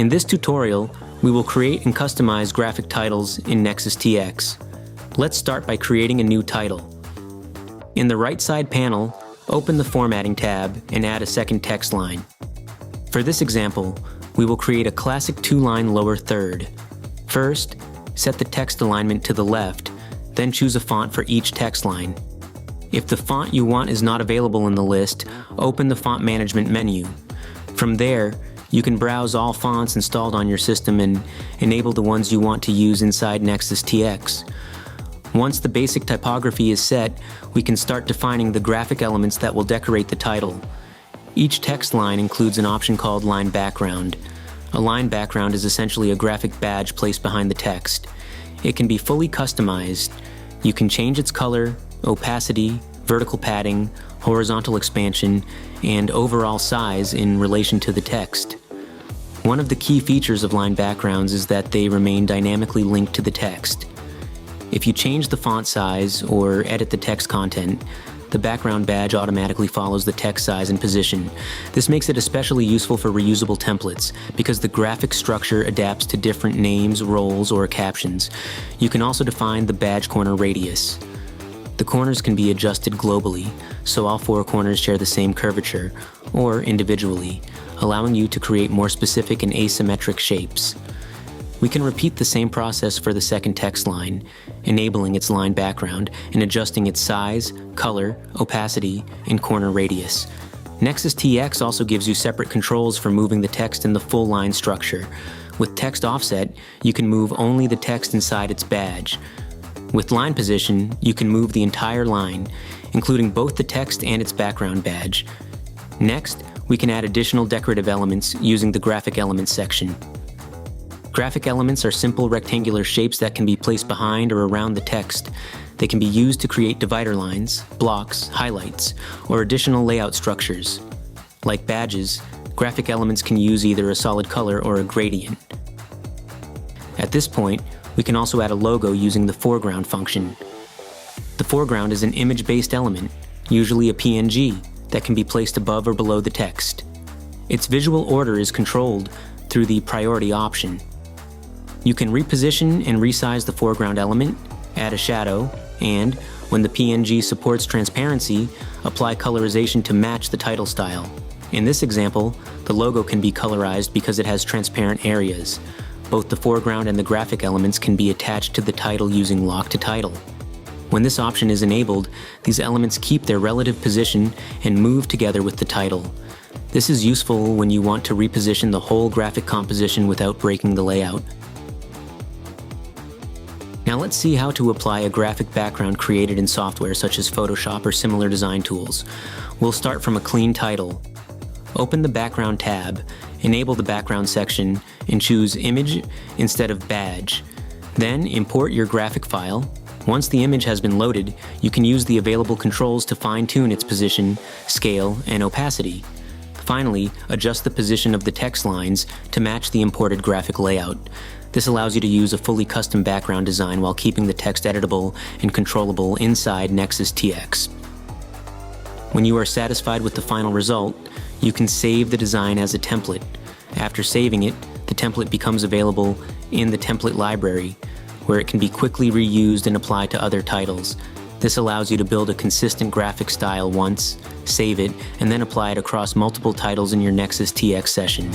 In this tutorial, we will create and customize graphic titles in Nexus TX. Let's start by creating a new title. In the right side panel, open the Formatting tab and add a second text line. For this example, we will create a classic 2-line lower third. First, set the text alignment to the left, then choose a font for each text line. If the font you want is not available in the list, open the Font Management menu. From there, you can browse all fonts installed on your system and enable the ones you want to use inside Nexus TX. Once the basic typography is set, we can start defining the graphic elements that will decorate the title. Each text line includes an option called Line Background. A line background is essentially a graphic badge placed behind the text. It can be fully customized. You can change its color, opacity, vertical padding, horizontal expansion, and overall size in relation to the text. One of the key features of line backgrounds is that they remain dynamically linked to the text. If you change the font size or edit the text content, the background badge automatically follows the text size and position. This makes it especially useful for reusable templates because the graphic structure adapts to different names, roles, or captions. You can also define the badge corner radius. The corners can be adjusted globally, so all 4 corners share the same curvature, or individually, allowing you to create more specific and asymmetric shapes. We can repeat the same process for the second text line, enabling its line background and adjusting its size, color, opacity, and corner radius. Nexus TX also gives you separate controls for moving the text in the full line structure. With text offset, you can move only the text inside its badge. With line position, you can move the entire line, including both the text and its background badge. Next, we can add additional decorative elements using the Graphic Elements section. Graphic elements are simple rectangular shapes that can be placed behind or around the text. They can be used to create divider lines, blocks, highlights, or additional layout structures. Like badges, graphic elements can use either a solid color or a gradient. At this point, we can also add a logo using the foreground function. The foreground is an image-based element, usually a PNG, that can be placed above or below the text. Its visual order is controlled through the priority option. You can reposition and resize the foreground element, add a shadow, and, when the PNG supports transparency, apply colorization to match the title style. In this example, the logo can be colorized because it has transparent areas. Both the foreground and the graphic elements can be attached to the title using Lock to Title. When this option is enabled, these elements keep their relative position and move together with the title. This is useful when you want to reposition the whole graphic composition without breaking the layout. Now let's see how to apply a graphic background created in software such as Photoshop or similar design tools. We'll start from a clean title. Open the Background tab, enable the Background section, and choose Image instead of Badge. Then import your graphic file. Once the image has been loaded, you can use the available controls to fine-tune its position, scale, and opacity. Finally, adjust the position of the text lines to match the imported graphic layout. This allows you to use a fully custom background design while keeping the text editable and controllable inside Nexus TX. When you are satisfied with the final result, you can save the design as a template. After saving it, the template becomes available in the template library, where it can be quickly reused and applied to other titles. This allows you to build a consistent graphic style once, save it, and then apply it across multiple titles in your Nexus TX session.